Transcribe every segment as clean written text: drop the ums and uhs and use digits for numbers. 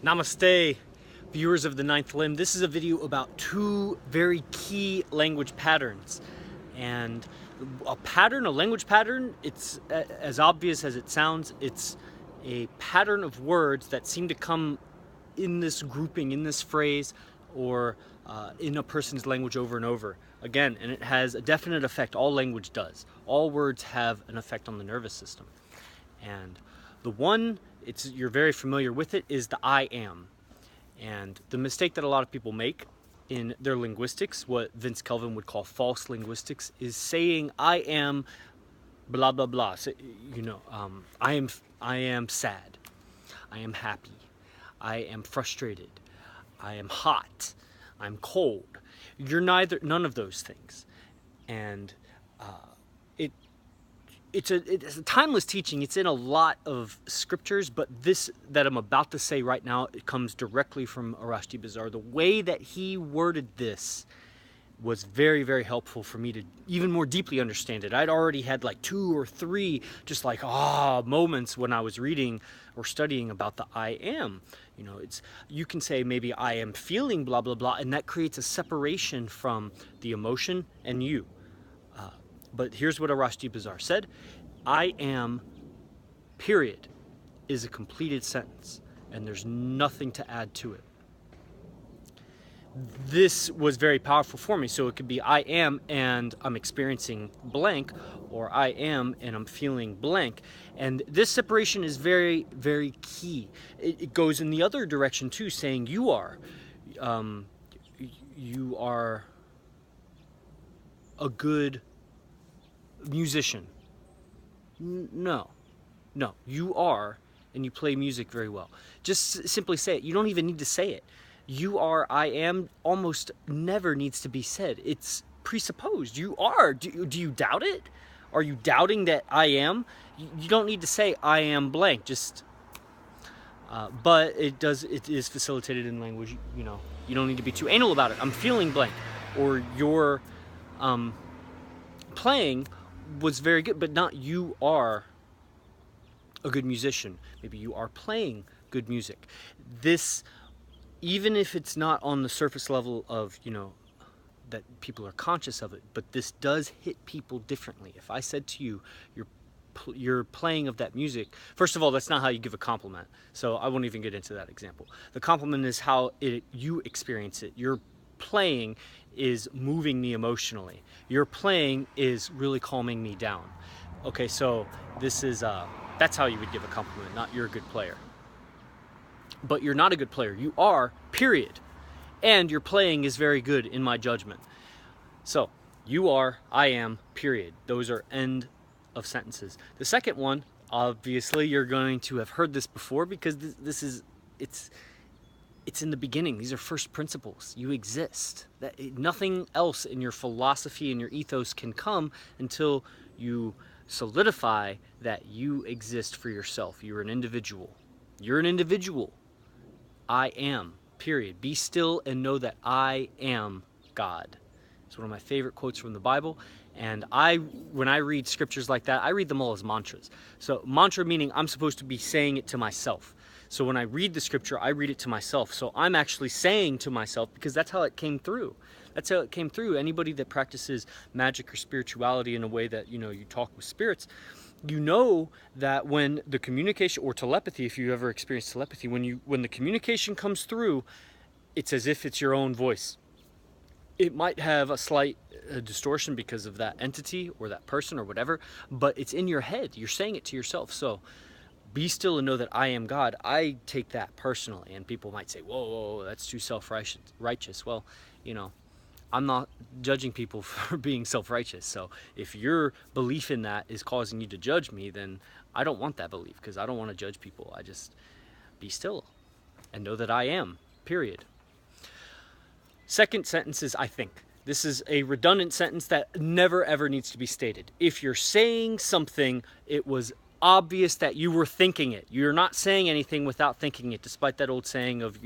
Namaste, viewers of the Ninth Limb. This is a video about two very key language patterns. And a language pattern, it's as obvious as it sounds. It's a pattern of words that seem to come in this grouping, in this phrase, or in a person's language over and over again. And it has a definite effect. All language does. All words have an effect on the nervous system. And the one, you're very familiar with it, is the I am. And the mistake that a lot of people make in their linguistics, what Vince Kelvin would call false linguistics, is saying I am blah blah blah. So, I am sad, I am happy, I am frustrated, I am hot, I'm cold. You're none of those things. And it's a timeless teaching. It's in a lot of scriptures, but this that I'm about to say right now, it comes directly from Arashti Bazar. The way that he worded this was very, very helpful for me to even more deeply understand it. I'd already had like 2 or 3 just like moments when I was reading or studying about the I am. You can say maybe I am feeling blah blah blah, and that creates a separation from the emotion and you. But here's what Arashti Bazar said: I am, period, is a completed sentence, and there's nothing to add to it. This was very powerful for me. So it could be I am and I'm experiencing blank, or I am and I'm feeling blank. And this separation is very, very key. It goes in the other direction too, saying you are a good musician. No, you are, and you play music very well. Just simply say it. You don't even need to say it. You are, I am, almost never needs to be said. It's presupposed. You are. Do you doubt it? Are you doubting that I am? You don't need to say I am blank. Just but it is facilitated in language. You don't need to be too anal about it. I'm feeling blank, or your playing was very good, but not you are a good musician. Maybe you are playing good music. This, even if it's not on the surface level of, that people are conscious of it, but this does hit people differently. If I said to you, your playing of that music, first of all, that's not how you give a compliment. So I won't even get into that example. The compliment is how you experience it. Your playing is moving me emotionally. Your playing is really calming me down. Okay, so this is that's how you would give a compliment, not you're a good player. But you're not a good player. You are, period. And your playing is very good in my judgment. So you are, I am, period. Those are end of sentences. The second one, obviously you're going to have heard this before, because it's in the beginning. These are first principles. You exist. Nothing else in your philosophy and your ethos can come until you solidify that you exist for yourself. You're an individual. You're an individual. I am, period. Be still and know that I am God. It's one of my favorite quotes from the Bible. And when I read scriptures like that, I read them all as mantras. So mantra meaning I'm supposed to be saying it to myself. So when I read the scripture, I read it to myself. So I'm actually saying to myself, because that's how it came through. That's how it came through. Anybody that practices magic or spirituality in a way that, you talk with spirits, you know that when the communication, or telepathy, if you ever experience telepathy, when the communication comes through, it's as if it's your own voice. It might have a slight distortion because of that entity or that person or whatever, but it's in your head. You're saying it to yourself. So be still and know that I am God. I take that personally, and people might say, whoa, that's too self-righteous. Well, I'm not judging people for being self-righteous. So if your belief in that is causing you to judge me, then I don't want that belief, because I don't want to judge people. I just be still and know that I am, period. Second sentence is I think. This is a redundant sentence that never ever needs to be stated. If you're saying something, it was obvious that you were thinking it. You're not saying anything without thinking it, despite that old saying of,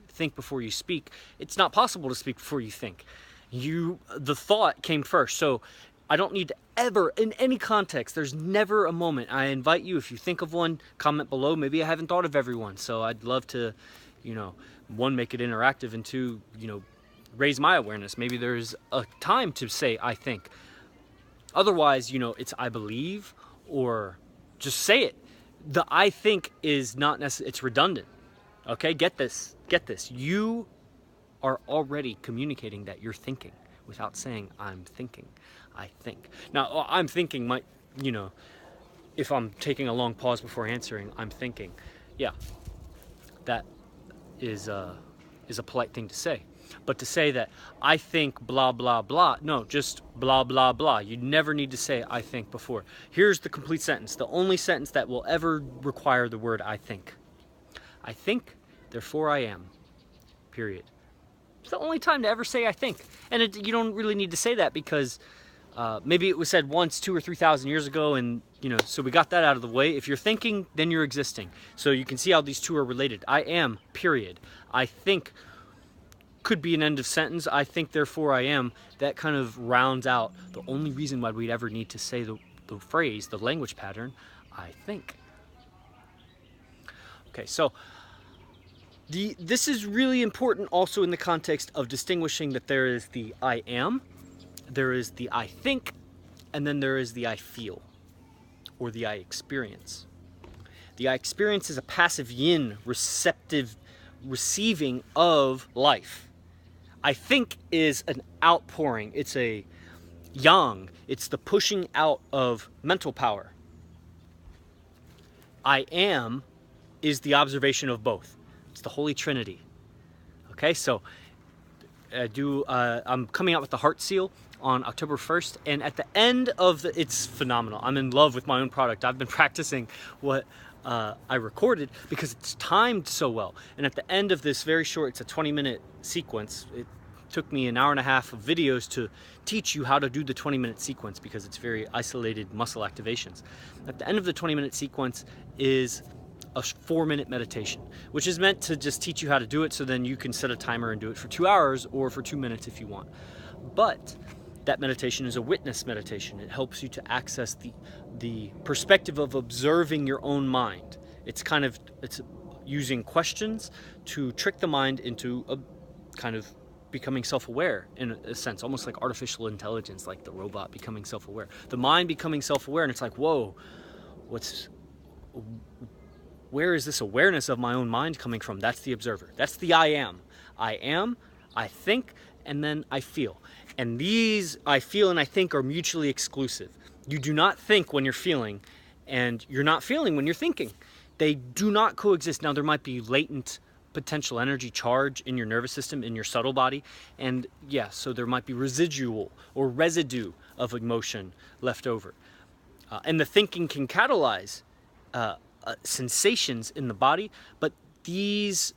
think before you speak. It's not possible to speak before you think. The thought came first. So I don't need to ever, in any context, there's never a moment. I invite you, if you think of one, comment below. Maybe I haven't thought of everyone, so I'd love to you know, one, make it interactive, and two, you know, raise my awareness. Maybe there's a time to say I think. Otherwise, you know, it's I believe, or just say it. The I think is not necessary, it's redundant. Okay, get this. You are already communicating that you're thinking without saying I'm thinking. I think. Now, I'm thinking might, you know, if I'm taking a long pause before answering, I'm thinking. Yeah, that is a polite thing to say. But to say that I think blah blah blah, no, just blah blah blah. You never need to say I think before. Here's the complete sentence, the only sentence that will ever require the word I think. I think, therefore I am. Period. It's the only time to ever say I think. And you don't really need to say that because maybe it was said once 2,000 or 3,000 years ago, and you know, so we got that out of the way. If you're thinking, then you're existing. So you can see how these two are related. I am, period. I think could be an end of sentence. I think, therefore I am. That kind of rounds out the only reason why we'd ever need to say the phrase, the language pattern, I think. Okay, so this is really important also in the context of distinguishing that there is the I am, there is the I think, and then there is the I feel, or the I experience. The I experience is a passive yin, receptive receiving of life. I think is an outpouring. It's a yang. It's the pushing out of mental power. I am is the observation of both. It's the Holy Trinity. Okay, so I'm coming out with the Heart Seal on October 1st, and at the end of it's phenomenal. I'm in love with my own product. I've been practicing what I recorded because it's timed so well. And at the end of this very short, it's a 20-minute sequence. It took me an hour and a half of videos to teach you how to do the 20-minute sequence because it's very isolated muscle activations. At the end of the 20-minute sequence is a 4-minute meditation, which is meant to just teach you how to do it so then you can set a timer and do it for 2 hours or for 2 minutes if you want. But that meditation is a witness meditation. It helps you to access the perspective of observing your own mind. It's using questions to trick the mind into a kind of becoming self-aware in a sense, almost like artificial intelligence, like the robot becoming self-aware. The mind becoming self-aware, and it's like, whoa, where is this awareness of my own mind coming from? That's the observer. That's the I am. I am, I think, and then I feel. And these I feel and I think are mutually exclusive. You do not think when you're feeling, and you're not feeling when you're thinking. They do not coexist. Now, there might be latent potential energy charge in your nervous system, in your subtle body, and yeah, so there might be residual or residue of emotion left over. And the thinking can catalyze sensations in the body, but it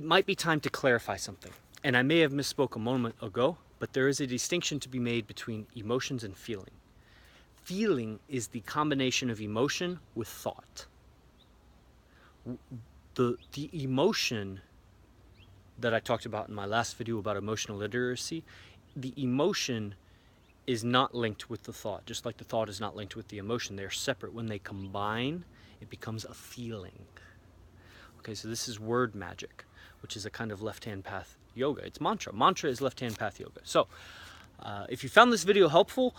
might be time to clarify something. And I may have misspoke a moment ago, but there is a distinction to be made between emotions and feeling. Feeling is the combination of emotion with thought. The emotion that I talked about in my last video about emotional literacy, the emotion is not linked with the thought, just like the thought is not linked with the emotion. They're separate. When they combine, it becomes a feeling. Okay, so this is word magic, which is a kind of left-hand path yoga. It's mantra. Mantra is left-hand path yoga. So if you found this video helpful,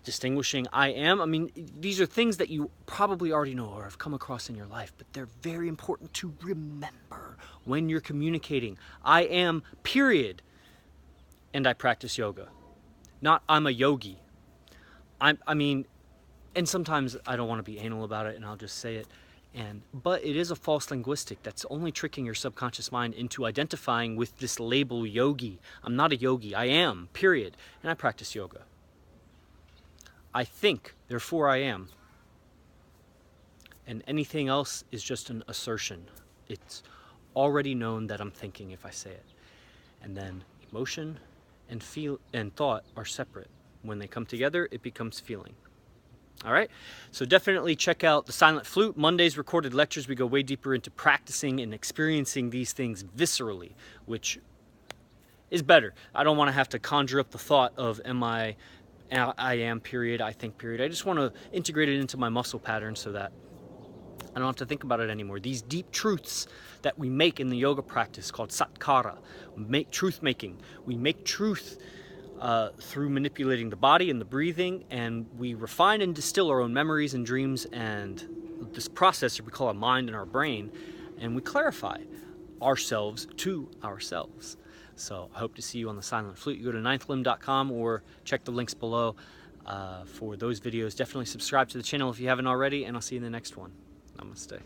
distinguishing I am, I mean, these are things that you probably already know or have come across in your life, but they're very important to remember when you're communicating. I am, period, and I practice yoga. Not I'm a yogi. I mean, and sometimes I don't want to be anal about it and I'll just say it. But it is a false linguistic that's only tricking your subconscious mind into identifying with this label yogi. I'm not a yogi. I am, period, and I practice yoga. I think, therefore I am. And anything else is just an assertion. It's already known that I'm thinking if I say it. And then emotion and feel and thought are separate. When they come together, it becomes feeling. All right, so definitely check out the Silent Flute. Monday's recorded lectures, we go way deeper into practicing and experiencing these things viscerally, which is better. I don't want to have to conjure up the thought of I am, period, I think, period. I just want to integrate it into my muscle pattern so that I don't have to think about it anymore. These deep truths that we make in the yoga practice called satkara, we make truth making. We make truth through manipulating the body and the breathing, and we refine and distill our own memories and dreams and this process that we call our mind and our brain, and we clarify ourselves to ourselves. So I hope to see you on the Silent Flute. You go to ninthlimb.com or check the links below for those videos. Definitely subscribe to the channel if you haven't already, and I'll see you in the next one. Namaste.